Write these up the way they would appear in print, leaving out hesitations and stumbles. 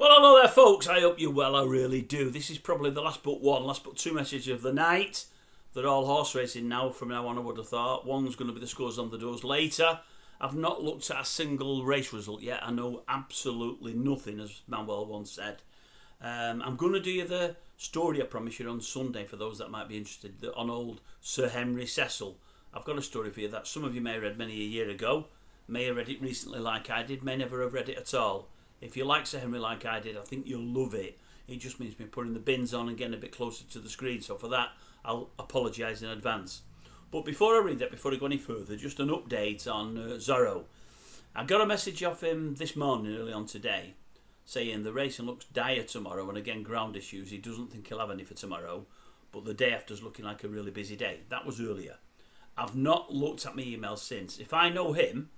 Well, hello there, folks. I hope you're well. I really do. This is probably the last but two message of the night. They're all horse racing now. From now on, I would have thought. One's going to be the scores on the doors later. I've not looked at a single race result yet. I know absolutely nothing, as Manuel once said. I'm going to do you the story, I promise you, on Sunday, for those that might be interested, on old Sir Henry Cecil. I've got a story for you that some of you may have read many a year ago, may have read it recently like I did, may never have read it at all. If you like Sir Henry like I did, I think you'll love it. It just means me putting the bins on and getting a bit closer to the screen, so for that I'll apologise in advance. But before I read that, before I go any further, just an update on Zorro. I got a message off him this morning, early on today, saying the racing looks dire tomorrow, and again ground issues, he doesn't think he'll have any for tomorrow, but the day after is looking like a really busy day. That was earlier. I've not looked at my emails since. If I know him,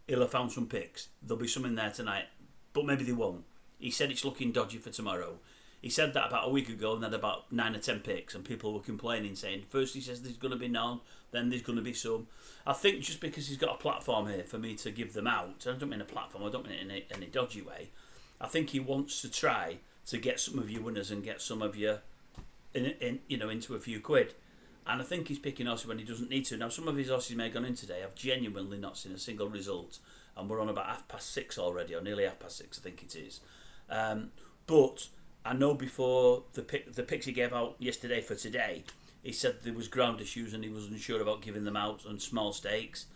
he'll have found some picks. There'll be some in there tonight, but maybe they won't. He said it's looking dodgy for tomorrow. He said that about a week ago and had about 9 or 10 picks, and people were complaining, saying first he says there's going to be none, then there's going to be some. I think just because he's got a platform here for me to give them out, I don't mean a platform, I don't mean it in any dodgy way. I think he wants to try to get some of your winners and get some of you into a few quid. And I think he's picking horses when he doesn't need to. Now, some of his horses may have gone in today. I've genuinely not seen a single result. And we're on about 6:30 already, or nearly 6:30, I think it is. But I know before the picks he gave out yesterday for today, he said there was ground issues and he wasn't sure about giving them out on small stakes.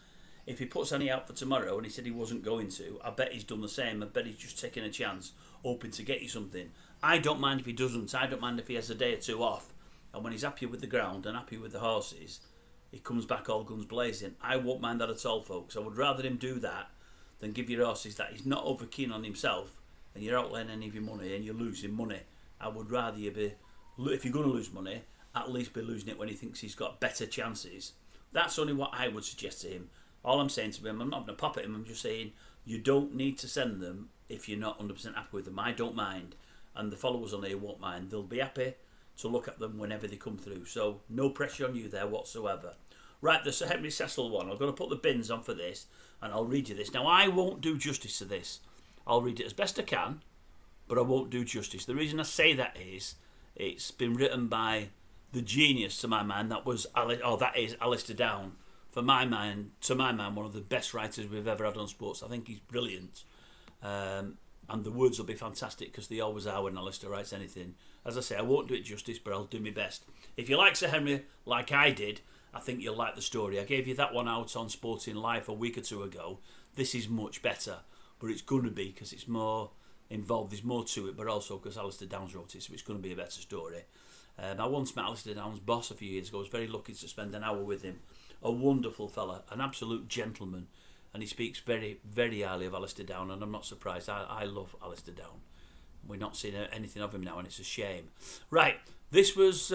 If he puts any out for tomorrow, and he said he wasn't going to, I bet he's done the same. I bet he's just taking a chance, hoping to get you something. I don't mind if he doesn't. I don't mind if he has a day or two off. And when he's happy with the ground and happy with the horses, he comes back all guns blazing. I won't mind that at all, folks. I would rather him do that than give your horses that he's not over keen on himself and you're outlaying any of your money and you're losing money. I would rather you be, if you're going to lose money, at least be losing it when he thinks he's got better chances. That's only what I would suggest to him. All I'm saying to him, I'm not going to pop at him, I'm just saying you don't need to send them if you're not 100% happy with them. I don't mind, and the followers on here won't mind. They'll be happy to look at them whenever they come through, so no pressure on you there whatsoever. Right, the Sir Henry Cecil one, I'm going to put the bins on for this, and I'll read you this. Now, I won't do justice to this. I'll read it as best I can, but I won't do justice. The reason I say that is it's been written by the genius, to my mind, that is Alastair Down. To my mind, one of the best writers we've ever had on sports. I think he's brilliant. And the words will be fantastic because they always are when Alastair writes anything. As I say, I won't do it justice, but I'll do my best. If you like Sir Henry, like I did, I think you'll like the story. I gave you that one out on Sporting Life a week or two ago. This is much better, but it's going to be because it's more involved. There's more to it, but also because Alastair Downs wrote it, so it's going to be a better story. I once met Alastair Downs' boss a few years ago. I was very lucky to spend an hour with him. A wonderful fella, an absolute gentleman, and he speaks very, very highly of Alastair Down, and I'm not surprised. I love Alastair Down. We're not seeing anything of him now, and it's a shame. Right, this was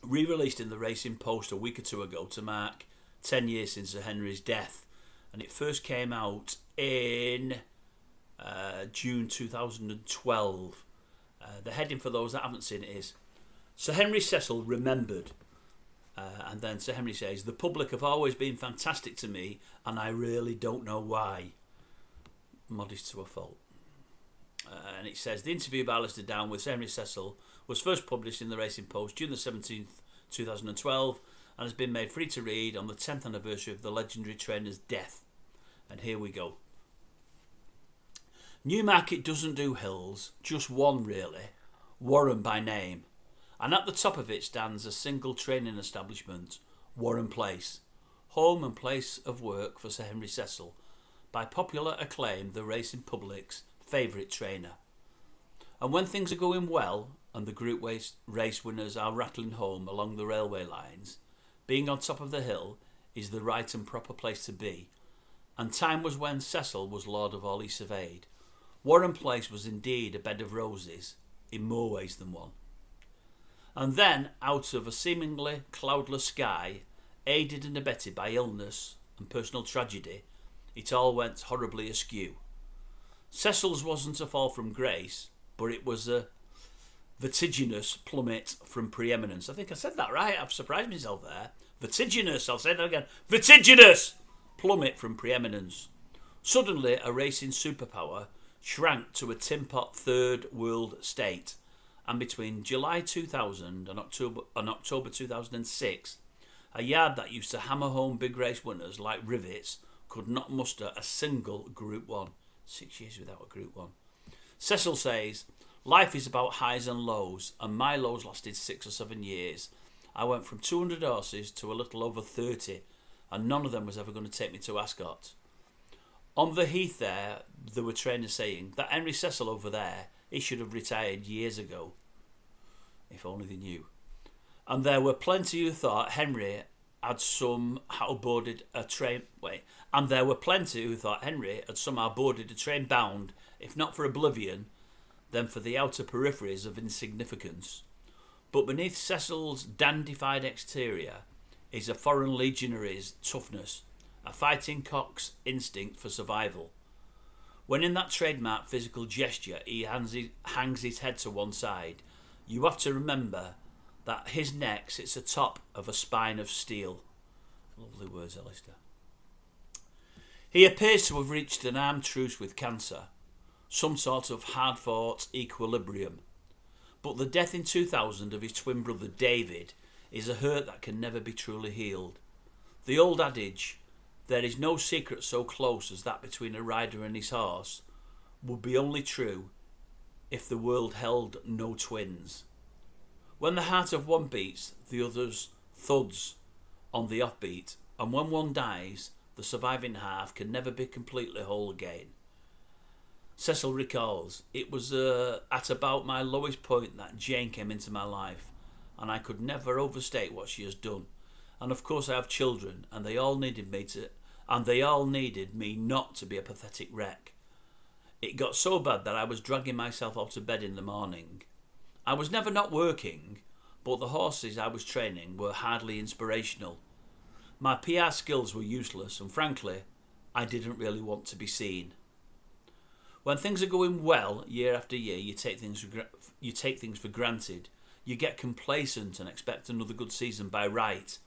re-released in the Racing Post a week or two ago to mark 10 years since Sir Henry's death, and it first came out in June 2012. The heading for those that haven't seen it is Sir Henry Cecil Remembered. And then Sir Henry says, the public have always been fantastic to me and I really don't know why. Modest to a fault. And it says, the interview by Alastair Down with Sir Henry Cecil was first published in the Racing Post June the 17th, 2012 and has been made free to read on the 10th anniversary of the legendary trainer's death. And here we go. Newmarket doesn't do hills, just one really, Warren by name. And at the top of it stands a single training establishment, Warren Place, home and place of work for Sir Henry Cecil, by popular acclaim the racing public's favourite trainer. And when things are going well and the group race winners are rattling home along the railway lines, being on top of the hill is the right and proper place to be. And time was when Cecil was lord of all he surveyed. Warren Place was indeed a bed of roses, in more ways than one. And then, out of a seemingly cloudless sky, aided and abetted by illness and personal tragedy, it all went horribly askew. Cecil's wasn't a fall from grace, but it was a vertiginous plummet from preeminence. I think I said that right. I've surprised myself there. Vertiginous, I'll say that again. Vertiginous plummet from preeminence. Suddenly, a racing superpower shrank to a tin pot third world state, and between July 2000 and October 2006, a yard that used to hammer home big race winners like rivets could not muster a single Group 1. 6 years without a Group 1. Cecil says, life is about highs and lows, and my lows lasted 6 or 7 years. I went from 200 horses to a little over 30, and none of them was ever going to take me to Ascot. On the heath there were trainers saying that Henry Cecil over there, he should have retired years ago. If only they knew. And there were plenty who thought Henry had somehow boarded a train. And there were plenty who thought Henry had somehow boarded a train bound, if not for oblivion, then for the outer peripheries of insignificance. But beneath Cecil's dandified exterior is a foreign legionary's toughness, a fighting cock's instinct for survival. When in that trademark physical gesture he hangs his head to one side, you have to remember that his neck sits atop of a spine of steel. Lovely words, Alastair. He appears to have reached an armed truce with cancer, some sort of hard-fought equilibrium. But the death in 2000 of his twin brother David is a hurt that can never be truly healed. The old adage, there is no secret so close as that between a rider and his horse, would be only true if the world held no twins. When the heart of one beats, the other's thuds on the offbeat, and when one dies, the surviving half can never be completely whole again. Cecil recalls, it was at about my lowest point that Jane came into my life, and I could never overstate what she has done. And of course I have children, and they all needed me not to be a pathetic wreck. It got so bad that I was dragging myself out of bed in the morning. I was never not working, but the horses I was training were hardly inspirational. My PR skills were useless, and frankly, I didn't really want to be seen. When things are going well, year after year, you take things for granted. You get complacent and expect another good season by right.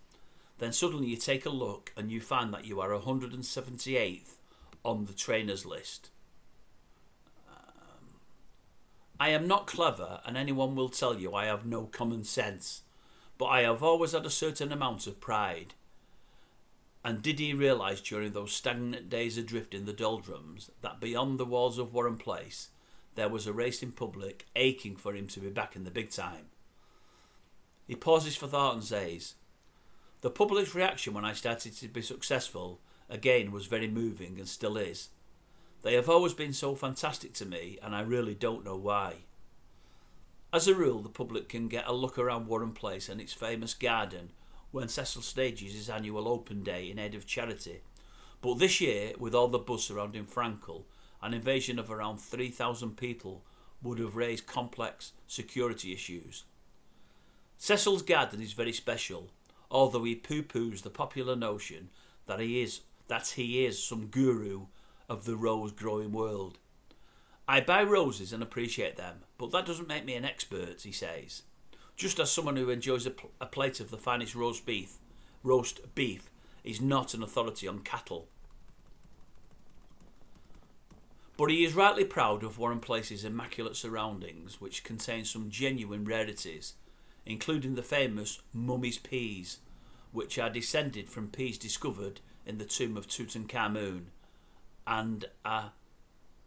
Then suddenly you take a look and you find that you are 178th on the trainers list. I am not clever, and anyone will tell you I have no common sense, but I have always had a certain amount of pride. And did he realise during those stagnant days adrift in the doldrums that beyond the walls of Warren Place there was a racing public aching for him to be back in the big time? He pauses for thought and says, the public's reaction when I started to be successful again was very moving and still is. They have always been so fantastic to me, and I really don't know why. As a rule, the public can get a look around Warren Place and its famous garden when Cecil stages his annual open day in aid of charity. But this year, with all the buzz surrounding Frankel, an invasion of around 3,000 people would have raised complex security issues. Cecil's garden is very special, although he poo-poos the popular notion that he is some guru of the rose-growing world. I buy roses and appreciate them, but that doesn't make me an expert, he says. Just as someone who enjoys a plate of the finest roast beef is not an authority on cattle. But he is rightly proud of Warren Place's immaculate surroundings, which contain some genuine rarities, including the famous mummy's peas, which are descended from peas discovered in the tomb of Tutankhamun, and a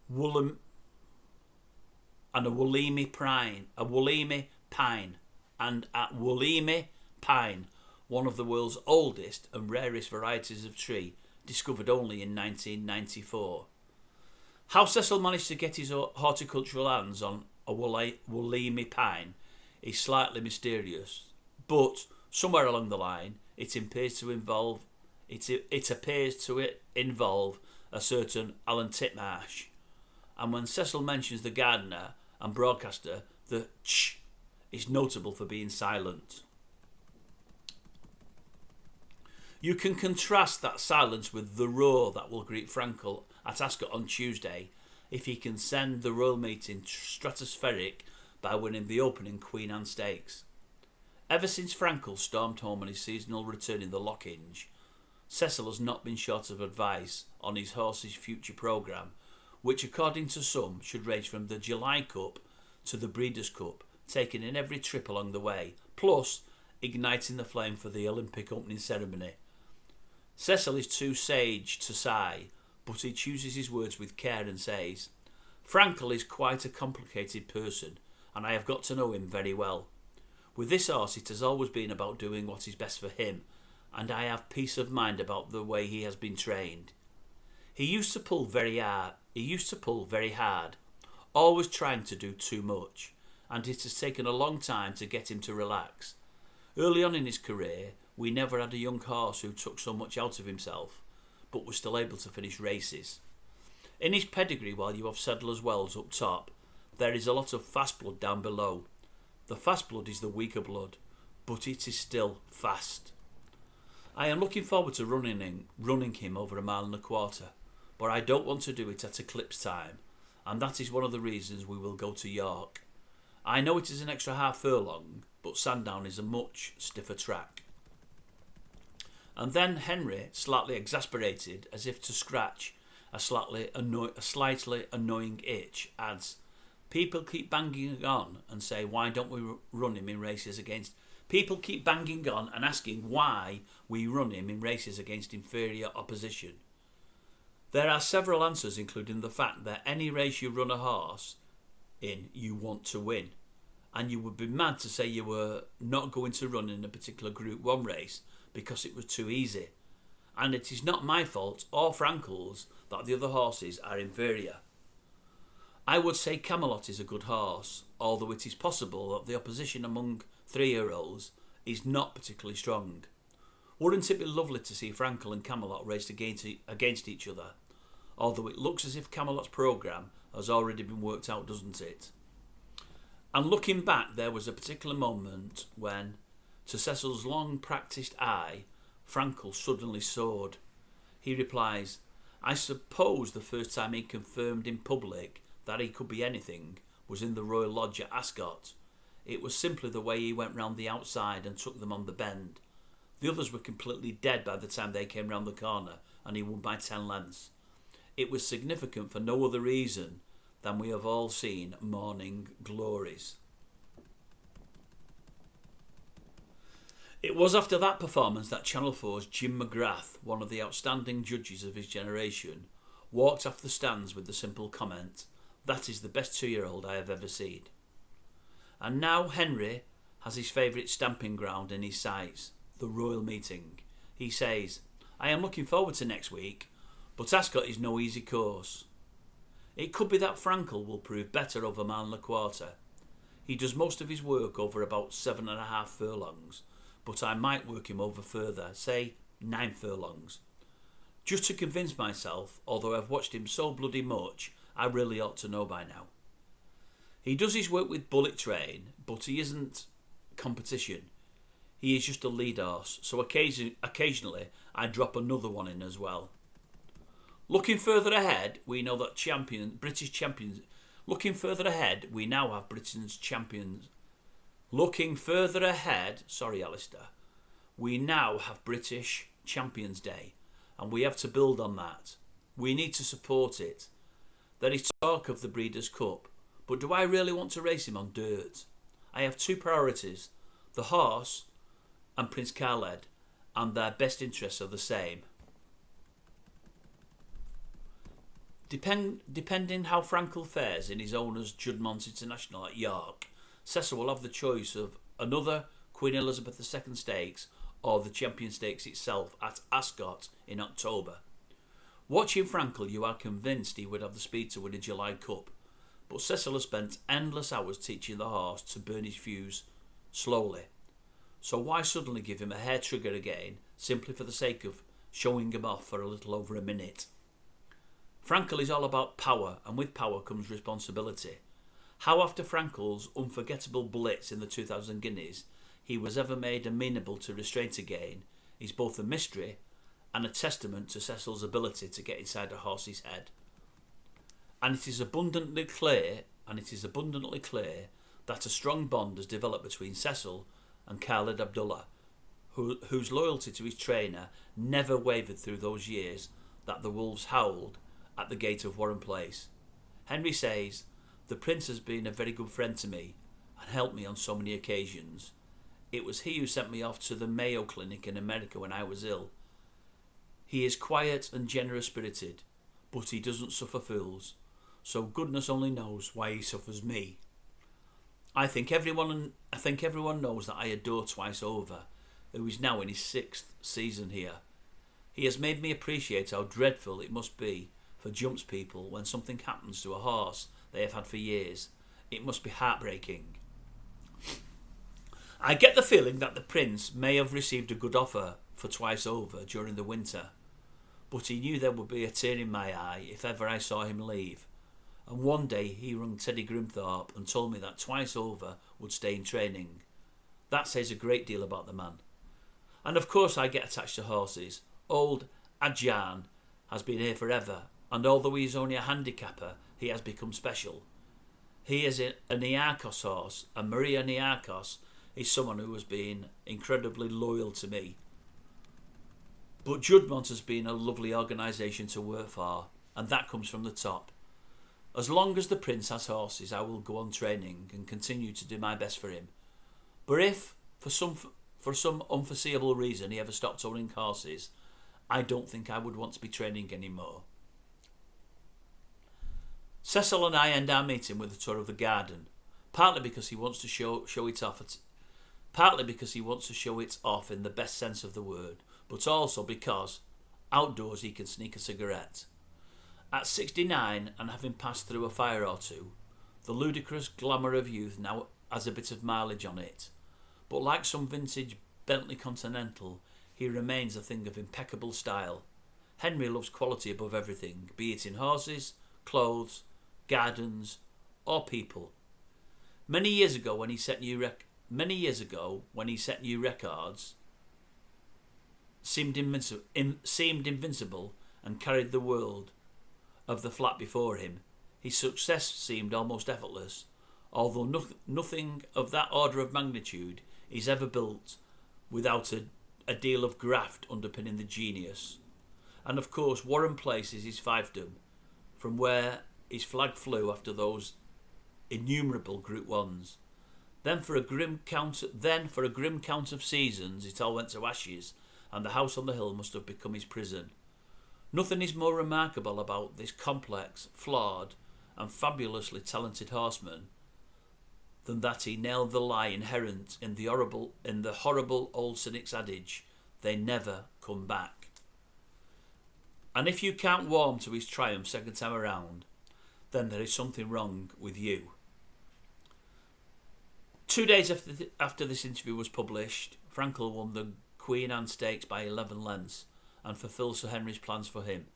woolly pine, one of the world's oldest and rarest varieties of tree, discovered only in 1994. How Cecil managed to get his horticultural hands on a woolly pine is slightly mysterious, but somewhere along the line it appears to involve a certain Alan Titmarsh. And when Cecil mentions the gardener and broadcaster, the ch is notable for being silent. You can contrast that silence with the roar that will greet Frankel at Ascot on Tuesday if he can send the royal meeting stratospheric by winning the opening Queen Anne Stakes. Ever since Frankel stormed home on his seasonal return in the Lockinge, Cecil has not been short of advice on his horse's future programme, which according to some should range from the July Cup to the Breeders' Cup, taken in every trip along the way, plus igniting the flame for the Olympic opening ceremony. Cecil is too sage to sigh, but he chooses his words with care and says, Frankel is quite a complicated person, and I have got to know him very well. With this horse it has always been about doing what is best for him, and I have peace of mind about the way he has been trained. He used to pull very hard, always trying to do too much, and it has taken a long time to get him to relax. Early on in his career, we never had a young horse who took so much out of himself, but was still able to finish races. In his pedigree, while you have Sadler's Wells up top, there is a lot of fast blood down below. The fast blood is the weaker blood, but it is still fast. I am looking forward to running him over 1.25 miles, but I don't want to do it at eclipse time, and that is one of the reasons we will go to York. I know it is an extra half furlong, but Sandown is a much stiffer track. And then Henry, slightly exasperated, as if to scratch a slightly annoying itch, adds, People keep banging on and say, why don't we run him in races against... People keep banging on and asking why we run him in races against inferior opposition. There are several answers, including the fact that any race you run a horse in, you want to win. And you would be mad to say you were not going to run in a particular Group 1 race because it was too easy. And it is not my fault or Frankel's that the other horses are inferior. I would say Camelot is a good horse, although it is possible that the opposition among 3-year-olds is not particularly strong. Wouldn't it be lovely to see Frankel and Camelot raced against each other? Although it looks as if Camelot's programme has already been worked out, doesn't it? And looking back, there was a particular moment when, to Cecil's long-practised eye, Frankel suddenly soared. He replies, I suppose the first time he confirmed in public that he could be anything was in the Royal Lodge at Ascot. It was simply the way he went round the outside and took them on the bend. The others were completely dead by the time they came round the corner, and he won by 10 lengths. It was significant for no other reason than we have all seen Morning Glories. It was after that performance that Channel 4's Jim McGrath, one of the outstanding judges of his generation, walked off the stands with the simple comment, that is the best 2-year-old I have ever seen. And now Henry has his favourite stamping ground in his sights, the Royal Meeting. He says, I am looking forward to next week, but Ascot is no easy course. It could be that Frankel will prove better over 1.25 miles. He does most of his work over about 7.5 furlongs, but I might work him over further, say 9 furlongs. Just to convince myself, although I've watched him so bloody much, I really ought to know by now. He does his work with Bullet Train, but he isn't competition. He is just a lead horse, so occasionally I drop another one in as well. Looking further ahead, we know that British champions. Looking further ahead, we now have Britain's champions. Looking further ahead, sorry Alastair, we now have British Champions Day, and we have to build on that. We need to support it. There is talk of the Breeders' Cup, but do I really want to race him on dirt? I have 2 priorities, the horse and Prince Khaled, and their best interests are the same. Depending how Frankel fares in his owner's Juddmonte International at York, Cecil will have the choice of another Queen Elizabeth II Stakes or the Champion Stakes itself at Ascot in October. Watching Frankel, you are convinced he would have the speed to win a July Cup, but Cecil has spent endless hours teaching the horse to burn his fuse slowly. So why suddenly give him a hair trigger again, simply for the sake of showing him off for a little over a minute? Frankel is all about power, and with power comes responsibility. How after Frankel's unforgettable blitz in the 2000 Guineas he was ever made amenable to restraint again is both a mystery and a testament to Cecil's ability to get inside a horse's head. And it is abundantly clear that a strong bond has developed between Cecil and Khaled Abdullah, whose loyalty to his trainer never wavered through those years that the wolves howled at the gate of Warren Place. Henry says, "The Prince has been a very good friend to me and helped me on so many occasions. It was he who sent me off to the Mayo Clinic in America when I was ill. He is quiet and generous-spirited, but he doesn't suffer fools, so goodness only knows why he suffers me. I think everyone knows that I adore Twice Over, who is now in his 6th season here. He has made me appreciate how dreadful it must be for jumps people when something happens to a horse they have had for years. It must be heartbreaking. I get the feeling that the Prince may have received a good offer for Twice Over during the winter, but he knew there would be a tear in my eye if ever I saw him leave. And one day he rang Teddy Grimthorpe and told me that Twice Over would stay in training. That says a great deal about the man. And of course I get attached to horses. Old Adjan has been here forever, and although he is only a handicapper, he has become special. He is a Niarchos horse, and Maria Niarchos is someone who has been incredibly loyal to me. But Juddmonte has been a lovely organisation to work for, and that comes from the top. As long as the Prince has horses, I will go on training and continue to do my best for him. But if, for some unforeseeable reason, he ever stopped owning horses, I don't think I would want to be training anymore. Cecil and I end our meeting with a tour of the garden, partly because he wants to show it off in the best sense of the word, but also because outdoors he can sneak a cigarette. At 69 and having passed through a fire or two, the ludicrous glamour of youth now has a bit of mileage on it, but like some vintage Bentley Continental, he remains a thing of impeccable style. Henry loves quality above everything, be it in horses, clothes, gardens, or people. Many years ago when he set new records, seemed invincible and carried the world of the flat before him, his success seemed almost effortless, although nothing of that order of magnitude is ever built without a deal of graft underpinning the genius. And of course Warren Place is his fiefdom, from where his flag flew after those innumerable Group 1s. Then for a grim count of seasons it all went to ashes, and the house on the hill must have become his prison. Nothing is more remarkable about this complex, flawed, and fabulously talented horseman than that he nailed the lie inherent in the horrible old cynic's adage, "They never come back." And if you can't warm to his triumph second time around, then there is something wrong with you. 2 days after this interview was published, Frankel won the Queen Anne Stakes by 11 lengths and fulfilled Sir Henry's plans for him,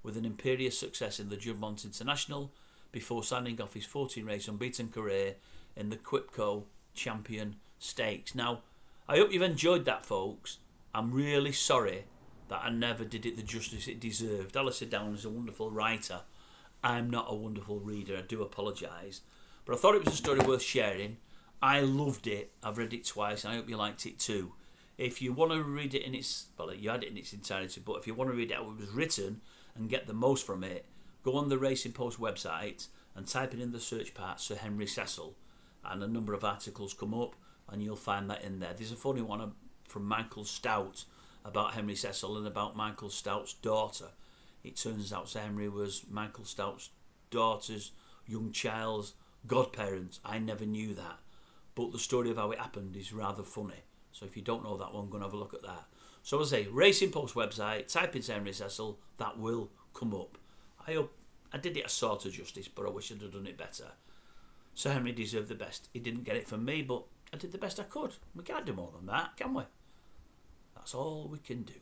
with an imperious success in the Juddmonte International before signing off his 14-race unbeaten career in the Quipco Champion Stakes. Now, I hope you've enjoyed that, folks. I'm really sorry that I never did it the justice it deserved. Alastair Down is a wonderful writer. I'm not a wonderful reader, I do apologise. But I thought it was a story worth sharing. I loved it. I've read it twice and I hope you liked it too. If you want to read it you had it in its entirety, but if you want to read it how it was written and get the most from it, go on the Racing Post website and type in the search part Sir Henry Cecil, and a number of articles come up and you'll find that in there. There's a funny one from Michael Stout about Henry Cecil and about Michael Stout's daughter. It turns out Sir Henry was Michael Stout's daughter's young child's godparent. I never knew that, but the story of how it happened is rather funny. So if you don't know that one, go and have a look at that. So as I say, Racing Post website, type in Sir Henry Cecil, that will come up. I hope I did it a sort of justice, but I wish I'd have done it better. Sir Henry deserved the best. He didn't get it from me, but I did the best I could. We can't do more than that, can we? That's all we can do.